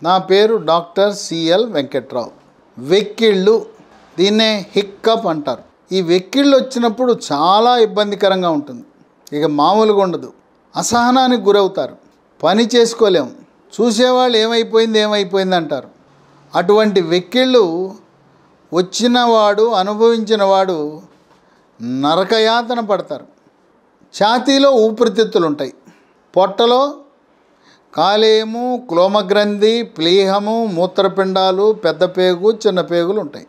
నా పేరు doctor CL Venkatrao. వెక్కిళ్ళు, దీన్నే హిక్కప్ అంటారు. ఈ వెక్కిళ్ళు వచ్చినప్పుడు చాలా ఇబ్బందికరంగా ఉంటుంది. ఇక మామూలుగా ఉండదు. అసహనానికి గురవుతారు, పని చేసుకోలేము, చూసేవాళ్ళు ఏమైపోయింది అంటారు. అటువంటి వెక్కిళ్ళు వచ్చినవాడు, అనుభవించినవాడు నరకయాతన పడతారు. ఛాతీలో ఊపిరితిత్తులు ఉంటాయి, పొట్టలో కాలేయము, క్లోమగ్రంథి, ప్లీహము, మూత్రపిండాలు, పెద్ద పేగు, చిన్న పేగులు ఉంటాయి.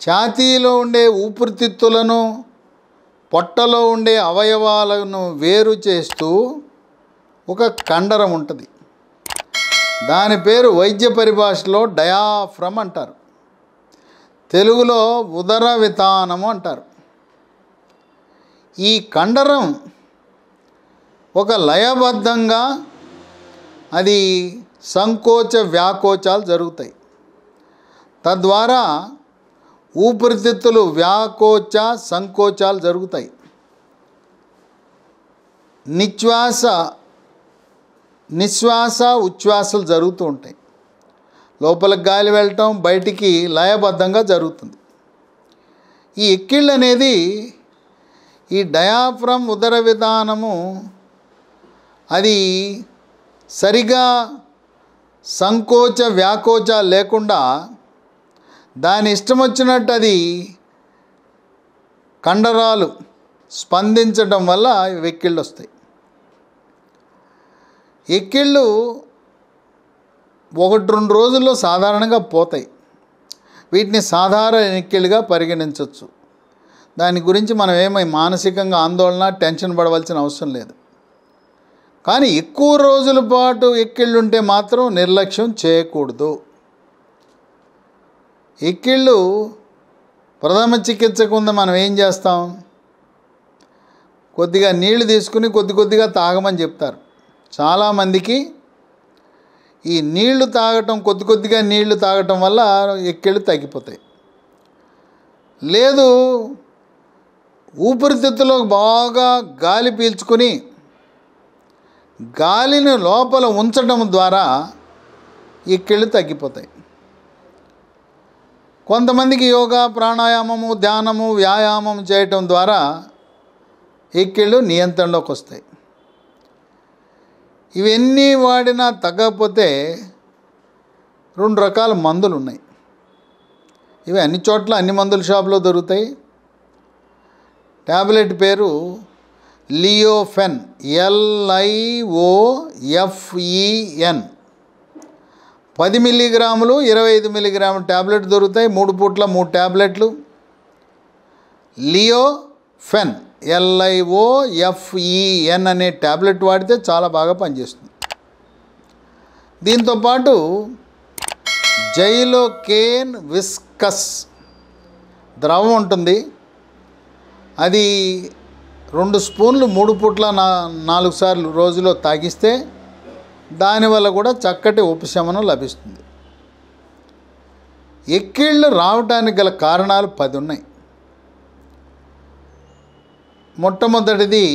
ఛాతీలో ఉండే ఊపిరితిత్తులను, పొట్టలో ఉండే అవయవాలను వేరు చేస్తూ ఒక కండరం ఉంటుంది. దాని పేరు వైద్య పరిభాషలో డయాఫ్రమ్ అంటారు, తెలుగులో ఉదర వితానము అంటారు. ఈ కండరం ఒక లయబద్ధంగా అది సంకోచ వ్యాకోచాలు జరుగుతాయి. తద్వారా ఊపిరితిత్తులు వ్యాకోచ సంకోచాలు జరుగుతాయి. నిశ్వాస ఉచ్ఛ్వాసలు జరుగుతూ ఉంటాయి. లోపలికి గాలి వెళ్ళటం, బయటికి లయబద్ధంగా జరుగుతుంది. ఈ ఎక్కిళ్ళు అనేది, ఈ డయాఫ్రమ్ ఉదర విధానము అది సరిగా సంకోచ వ్యాకోచ లేకుండా దాని ఇష్టం వచ్చినట్టు అది కండరాలు స్పందించడం వల్ల వెక్కిళ్ళు వస్తాయి. ఎక్కిళ్ళు 1-2 రోజుల్లో సాధారణంగా పోతాయి. వీటిని సాధారణ ఎక్కిళ్ళుగా పరిగణించవచ్చు. దాని గురించి మనం ఏమీ మానసికంగా ఆందోళన, టెన్షన్ పడవలసిన అవసరం లేదు. కానీ ఎక్కువ రోజుల పాటు ఎక్కిళ్ళుంటే మాత్రం నిర్లక్ష్యం చేయకూడదు. ఎక్కిళ్ళు ప్రథమ చికిత్స కింద మనం ఏం చేస్తాం, కొద్దిగా నీళ్లు తీసుకుని కొద్దిగా తాగమని చెప్తారు. చాలామందికి ఈ నీళ్లు తాగటం, కొద్దిగా నీళ్లు తాగటం వల్ల ఎక్కిళ్ళు తగ్గిపోతాయి. లేదు, ఊపిరితిత్తులో బాగా గాలి పీల్చుకుని గాలిని లోపల ఉంచడం ద్వారా ఎక్కిళ్ళు తగ్గిపోతాయి. కొంతమందికి యోగా, ప్రాణాయామము, ధ్యానము, వ్యాయామం చేయటం ద్వారా ఎక్కిళ్ళు నియంత్రణలోకి వస్తాయి. ఇవన్నీ వాడినా తగ్గకపోతే 2 రకాల మందులు ఉన్నాయి. ఇవి అన్ని చోట్ల, అన్ని మందుల షాపులో దొరుకుతాయి. ట్యాబ్లెట్ పేరు లియోఫెన్, LIOFEN. 10 మిల్లీగ్రాములు, 25 మిల్లీగ్రాములు ట్యాబ్లెట్ దొరుకుతాయి. 3 పూట్ల 3 ట్యాబ్లెట్లు. లియోఫెన్, LIOFEN అనే ట్యాబ్లెట్ వాడితే చాలా బాగా పనిచేస్తుంది. దీంతోపాటు జైలోకేన్ విస్కస్ ద్రవం ఉంటుంది. అది 2 స్పూన్లు 3 పూట్ల 4 సార్లు రోజులో తాగిస్తే దానివల్ల కూడా చక్కటి ఉపశమనం లభిస్తుంది. ఎక్కిళ్ళు రావడానికి గల కారణాలు 10 ఉన్నాయి. మొట్టమొదటిది,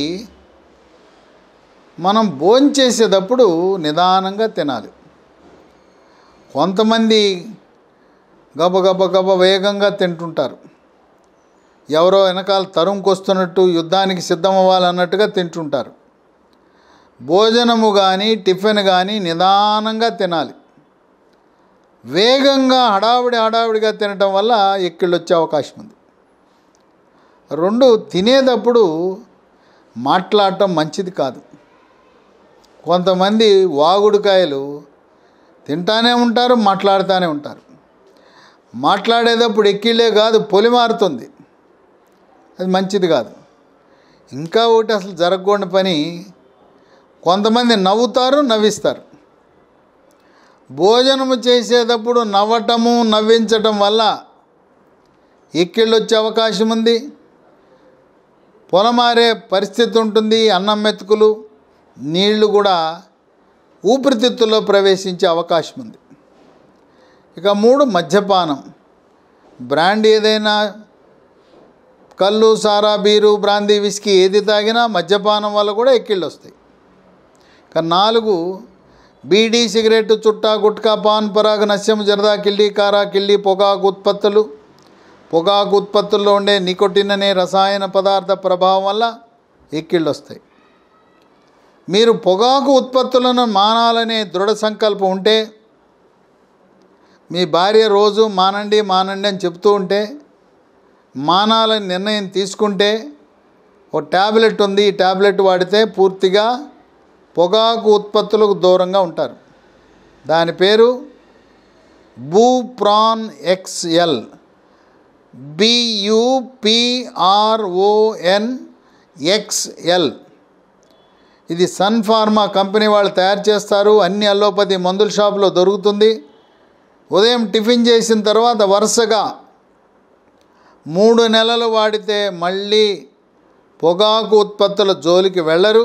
మనం భోంచేసేటప్పుడు నిదానంగా తినాలి. కొంతమంది గబ వేగంగా తింటుంటారు. ఎవరో వెనకాల తరుముకొస్తున్నట్టు, యుద్ధానికి సిద్ధమవ్వాలన్నట్టుగా తింటుంటారు. భోజనము కానీ టిఫిన్ కానీ నిదానంగా తినాలి. వేగంగా హడావిడిగా తినటం వల్ల ఎక్కిళ్ళు వచ్చే అవకాశం ఉంది. 2, తినేటప్పుడు మాట్లాడటం మంచిది కాదు. కొంతమంది వాగుడుకాయలు తింటానే ఉంటారు, మాట్లాడుతూనే ఉంటారు. మాట్లాడేటప్పుడు ఎక్కిళ్ళే కాదు, పొలి మారుతుంది. అది మంచిది కాదు. ఇంకా ఒకటి అసలు జరగకూడని పని, కొంతమంది నవ్వుతారు, నవ్విస్తారు. భోజనము చేసేటప్పుడు నవ్వటము, నవ్వించటం వల్ల ఎక్కిళ్ళు వచ్చే అవకాశం ఉంది. పొలమారే పరిస్థితి ఉంటుంది. అన్నం మెతుకులు, నీళ్లు కూడా ఊపిరితిత్తుల్లో ప్రవేశించే అవకాశం ఉంది. ఇక 3, మద్యపానం. బ్రాండ్ ఏదైనా, కళ్ళు, సారా, బీరు, బ్రాందీ, విస్కీ ఏది తాగినా మద్యపానం వల్ల కూడా ఎక్కిళ్ళు వస్తాయి. ఇక 4, బీడీ, సిగరెట్, చుట్టా, గుట్కా, పాన్ పరాగ్, నస్యం, జర్దా, కిళ్ళి, కారా, కిళ్ళి, పొగాకు ఉత్పత్తుల్లో ఉండే నికోటిన్ అనే రసాయన పదార్థ ప్రభావం వల్ల ఎక్కిళ్ళు వస్తాయి. మీరు పొగాకు ఉత్పత్తులను మానాలనే దృఢ సంకల్పం ఉంటే, మీ భార్య రోజు మానండి అని చెప్తూ ఉంటే, మానాలని నిర్ణయం తీసుకుంటే, ఓ ట్యాబ్లెట్ ఉంది, ఈ ట్యాబ్లెట్ వాడితే పూర్తిగా పొగాకు ఉత్పత్తులకు దూరంగా ఉంటారు. దాని పేరు బూప్రాన్ XL, BUPRON XL. ఇది సన్ ఫార్మా కంపెనీ వాళ్ళు తయారు చేస్తారు. అన్ని అల్లోపతి మందుల షాపులో దొరుకుతుంది. ఉదయం టిఫిన్ చేసిన తర్వాత వరుసగా 3 నెలలు వాడితే మళ్ళీ పొగాకు ఉత్పత్తుల జోలికి వెళ్ళరు.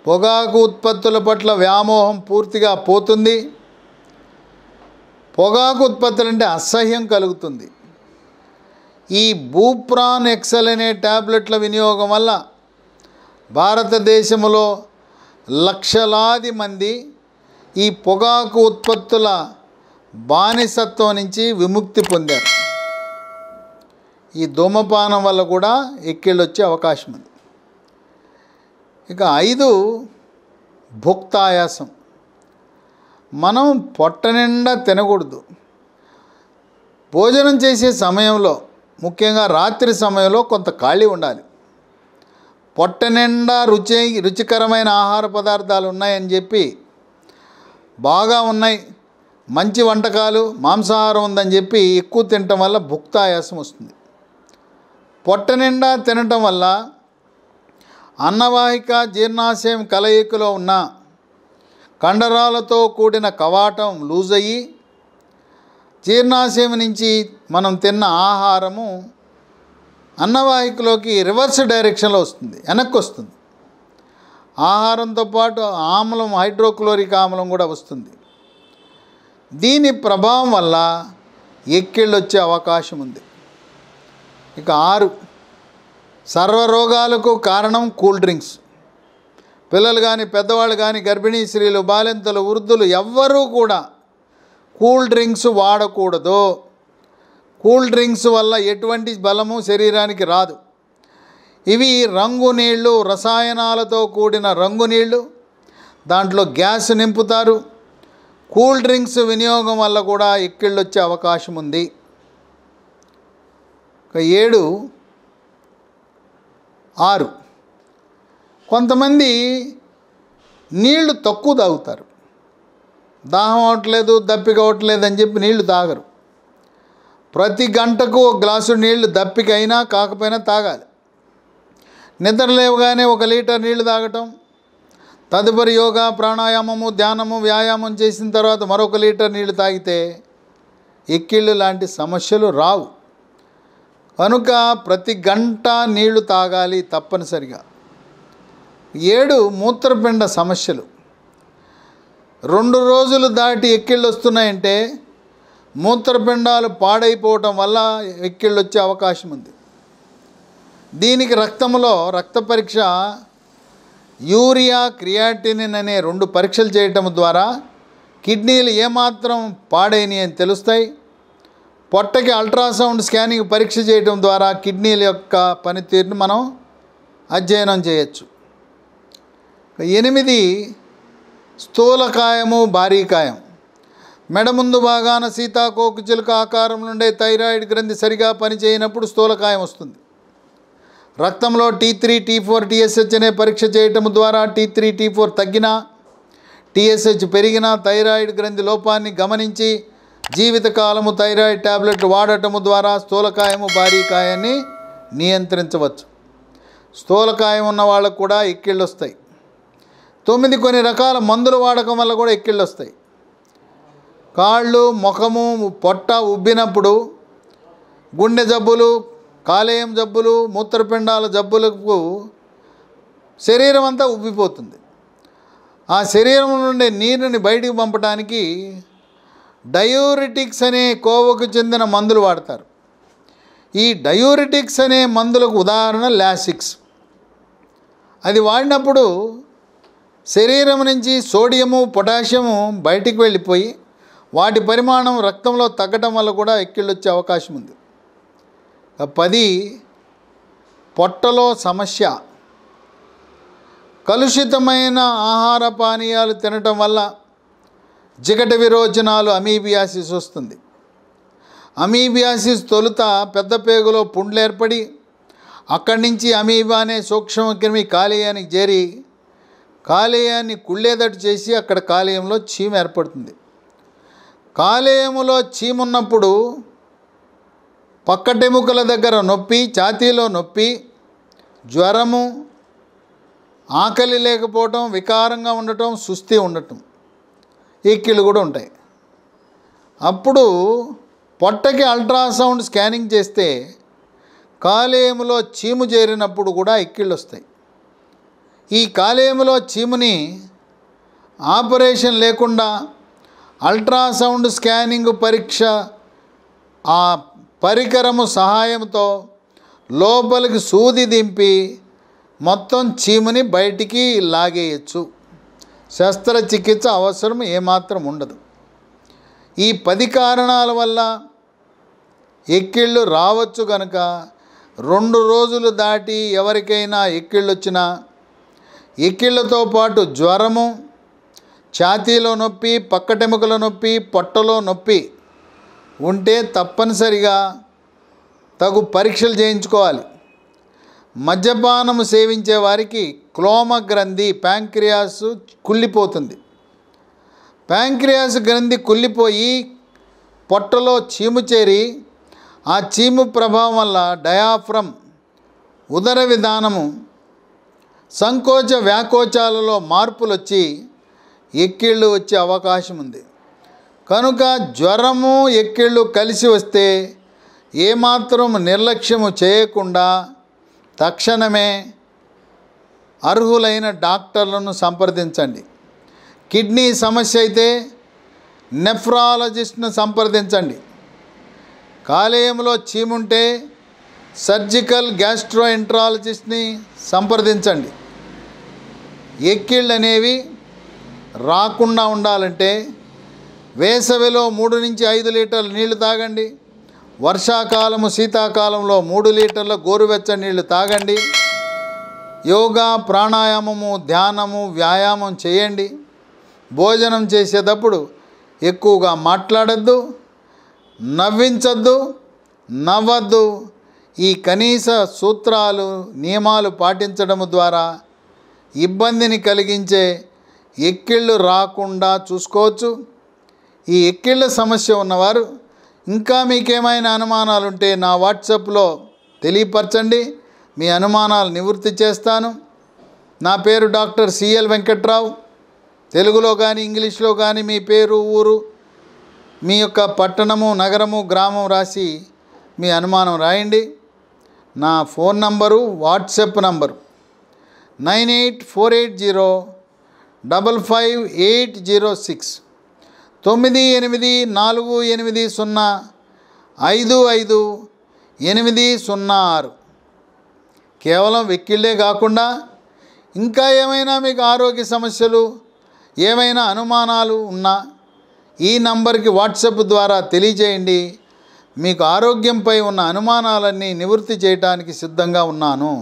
పొగాకు ఉత్పత్తుల పట్ల వ్యామోహం పూర్తిగా పోతుంది. పొగాకు ఉత్పత్తులు అంటే అసహ్యం కలుగుతుంది. ఈ బూప్రాన్ XL అనే ట్యాబ్లెట్ల వినియోగం వల్ల భారతదేశంలో లక్షలాది మంది ఈ పొగాకు ఉత్పత్తుల బానిసత్వం నుంచి విముక్తి పొందారు. ఈ ధూమపానం వల్ల కూడా ఎక్కిళ్ళు వచ్చే అవకాశం ఉంది. ఇక 5, భుక్తాయాసం. మనం పొట్ట నిండా తినకూడదు. భోజనం చేసే సమయంలో, ముఖ్యంగా రాత్రి సమయంలో కొంత ఖాళీ ఉండాలి. పొట్ట నిండా రుచికరమైన ఆహార పదార్థాలు ఉన్నాయని చెప్పి, బాగా ఉన్నాయి, మంచి వంటకాలు, మాంసాహారం ఉందని చెప్పి ఎక్కువ తినటం వల్ల భుక్తాయాసం వస్తుంది. పొట్ట నిండా తినటం వల్ల అన్నవాహిక, జీర్ణాశయం కలయికలో ఉన్న కండరాలతో కూడిన కవాటం లూజ్ అయ్యి, జీర్ణాశయం నుంచి మనం తిన్న ఆహారము అన్నవాహికలోకి రివర్స్ డైరెక్షన్లో వస్తుంది, వెనక్కి వస్తుంది. ఆహారంతో పాటు ఆమ్లం, హైడ్రోక్లోరిక్ ఆమ్లం కూడా వస్తుంది. దీని ప్రభావం వల్ల ఎక్కిళ్ళు వచ్చే అవకాశం ఉంది. ఇక 6, సర్వరోగాలకు కారణం కూల్ డ్రింక్స్. పిల్లలు కానీ, పెద్దవాళ్ళు కానీ, గర్భిణీ స్త్రీలు, బాలింతలు, వృద్ధులు ఎవ్వరూ కూడా కూల్ డ్రింక్స్ వాడకూడదు. కూల్ డ్రింక్స్ వల్ల ఎటువంటి బలము శరీరానికి రాదు. ఇవి రంగు నీళ్ళు, రసాయనాలతో కూడిన రంగు నీళ్ళు, దాంట్లో గ్యాస్ నింపుతారు. కూల్ డ్రింక్స్ వినియోగం వల్ల కూడా ఎక్కిళ్ళు వచ్చే అవకాశం ఉంది. 7, 6, కొంతమంది నీళ్లు తక్కువ తాగుతారు. దాహం అవట్లేదు, దప్పిక అవట్లేదు అని చెప్పి నీళ్లు తాగరు. ప్రతి గంటకు 1 గ్లాసు నీళ్లు దప్పిక అయినా కాకపోయినా తాగాలి. నిద్ర లేవగానే 1 లీటర్ నీళ్లు తాగటం, తదుపరి యోగా, ప్రాణాయామము, ధ్యానము, వ్యాయామం చేసిన తర్వాత మరొక లీటర్ నీళ్లు తాగితే ఎక్కిళ్ళు లాంటి సమస్యలు రావు. కనుక ప్రతి గంట నీళ్లు తాగాలి తప్పనిసరిగా. 7, మూత్రపిండ సమస్యలు. 2 రోజులు దాటి ఎక్కిళ్ళు వస్తున్నాయంటే మూత్రపిండాలు పాడైపోవటం వల్ల ఎక్కిళ్ళు వచ్చే అవకాశం ఉంది. దీనికి రక్తంలో రక్త పరీక్ష, యూరియా, క్రియాటినిన్ అనే 2 పరీక్షలు చేయటం ద్వారా కిడ్నీలు ఏమాత్రం పాడైనవి అని తెలుస్తాయి. పొట్టకి అల్ట్రాసౌండ్ స్కానింగ్ పరీక్ష చేయడం ద్వారా కిడ్నీల యొక్క పనితీరును మనం అధ్యయనం చేయొచ్చు. 8, స్థూలకాయము, భారీకాయం. మెడ ముందు భాగాన సీతాకోక చిలుక ఆకారం నుండే థైరాయిడ్ గ్రంథి సరిగా పనిచేయనప్పుడు స్థూలకాయం వస్తుంది. రక్తంలో T3, T4, TSH అనే పరీక్ష చేయటం ద్వారా T3, T4 తగ్గినా, TSH పెరిగినా థైరాయిడ్ గ్రంథి లోపాన్ని గమనించి జీవితకాలము థైరాయిడ్ ట్యాబ్లెట్ వాడటము ద్వారా స్థూలకాయము, భారీకాయాన్ని నియంత్రించవచ్చు. స్థూలకాయం ఉన్న వాళ్ళకు కూడా ఎక్కిళ్ళు వస్తాయి. 9, కొన్ని రకాల మందుల వాడకం వల్ల కూడా ఎక్కిళ్ళు వస్తాయి. కాళ్ళు, ముఖము, పొట్ట ఉబ్బినప్పుడు గుండె జబ్బులు, కాలేయం జబ్బులు, మూత్రపిండాల జబ్బులకు శరీరం అంతా ఉబ్బిపోతుంది. ఆ శరీరం నుండి నీరుని బయటికి పంపడానికి డయూరిటిక్స్ అనే కోవకు చెందిన మందులు వాడతారు. ఈ డయూరిటిక్స్ అనే మందులకు ఉదాహరణ లాసిక్స్. అది వాడినప్పుడు శరీరం నుంచి సోడియము పొటాషియము బయటికి వెళ్ళిపోయి వాటి పరిమాణం రక్తంలో తగ్గడం వల్ల కూడా ఎక్కిళ్ళు వచ్చే అవకాశం ఉంది. 10 పొట్టలో సమస్య. కలుషితమైన ఆహార పానీయాలు తినటం వల్ల జిగట విరోచనాలు అమీబియాసిస్ వస్తుంది. అమీబియాసిస్ తొలుత పెద్ద పేగులో పుండ్లు ఏర్పడి అక్కడి నుంచి అమీబా అనే సూక్ష్మక్రిమి కాలేయానికి చేరి కాలేయాన్ని కుళ్ళేదట్టు చేసి అక్కడ కాలేయంలో చీమ ఏర్పడుతుంది. కాలేయములో చీమున్నప్పుడు పక్కటెముకల దగ్గర నొప్పి, ఛాతీలో నొప్పి, జ్వరము, ఆకలి లేకపోవటం, వికారంగా ఉండటం, సుస్థి ఉండటం, ఎక్కిళ్ళు కూడా ఉంటాయి. అప్పుడు పొట్టకి అల్ట్రాసౌండ్ స్కానింగ్ చేస్తే కాలేయములో చీము చేరినప్పుడు కూడా ఎక్కిళ్ళు వస్తాయి. ఈ కాలేయములో చీముని ఆపరేషన్ లేకుండా అల్ట్రాసౌండ్ స్కానింగ్ పరీక్ష ఆ పరికరము సహాయంతో లోపలికి సూది దింపి మొత్తం చీముని బయటికి లాగేయచ్చు. శస్త్రచికిత్స అవసరం ఏమాత్రం ఉండదు. ఈ 10 కారణాల వల్ల ఎక్కిళ్ళు రావచ్చు కనుక 2 రోజులు దాటి ఎవరికైనా ఎక్కిళ్ళు వచ్చినా ఎక్కిళ్ళతో పాటు జ్వరము, ఛాతీలో నొప్పి, పక్కటెముకల నొప్పి, పొట్టలో నొప్పి ఉంటే తప్పనిసరిగా తగు పరీక్షలు చేయించుకోవాలి. మద్యపానము సేవించే వారికి క్లోమ గ్రంథి ప్యాంక్రియాస్ కుళ్ళిపోతుంది. ప్యాంక్రియాస్ గ్రంథి కుళ్ళిపోయి పొట్టలో చీము చేరి ఆ చీము ప్రభావం వల్ల డయాఫ్రమ్ ఉదర విధానము సంకోచ వ్యాకోచాలలో మార్పులు వచ్చి ఎక్కిళ్ళు వచ్చే అవకాశం ఉంది. కనుక జ్వరము ఎక్కిళ్ళు కలిసి వస్తే ఏమాత్రం నిర్లక్ష్యము చేయకుండా తక్షణమే అర్హులైన డాక్టర్లను సంప్రదించండి. కిడ్నీ సమస్య అయితే నెఫ్రాలజిస్ట్ను సంప్రదించండి. కాలేయంలో చీముంటే సర్జికల్ గ్యాస్ట్రోఎంట్రాలజిస్ట్ని సంప్రదించండి. ఎక్కిళ్ళు అనేవి రాకుండా ఉండాలంటే వేసవిలో 3 నుంచి 5 లీటర్ల నీళ్లు తాగండి. వర్షాకాలము శీతాకాలంలో 3 లీటర్ల గోరువెచ్చని నీళ్లు తాగండి. యోగా, ప్రాణాయామము, ధ్యానము, వ్యాయామం చేయండి. భోజనం చేసేటప్పుడు ఎక్కువగా మాట్లాడద్దు, నవ్వించద్దు, నవ్వద్దు. ఈ కనీస సూత్రాలు, నియమాలు పాటించడం ద్వారా ఇబ్బందిని కలిగించే ఎక్కిళ్ళు రాకుండా చూసుకోవచ్చు. ఈ ఎక్కిళ్ళ సమస్య ఉన్నవారు ఇంకా మీకేమైనా అనుమానాలు ఉంటే నా వాట్సాప్లో తెలియపరచండి. మీ అనుమానాలు నివృత్తి చేస్తాను. నా పేరు డాక్టర్ సిఎల్ వెంకట్రావు. తెలుగులో కానీ ఇంగ్లీష్లో కానీ మీ పేరు, ఊరు, మీ యొక్క పట్టణము, నగరము, గ్రామం రాసి మీ అనుమానం రాయండి. నా ఫోన్ నంబరు, వాట్సాప్ నంబరు 9848055806 9848055806. కేవలం వెక్కిళ్ళే కాకుండా ఇంకా ఏమైనా మీకు ఆరోగ్య సమస్యలు, ఏమైనా అనుమానాలు ఉన్నా ఈ నంబర్కి వాట్సాప్ ద్వారా తెలియజేయండి. మీకు ఆరోగ్యంపై ఉన్న అనుమానాలన్నీ నివృత్తి చేయడానికి సిద్ధంగా ఉన్నాను.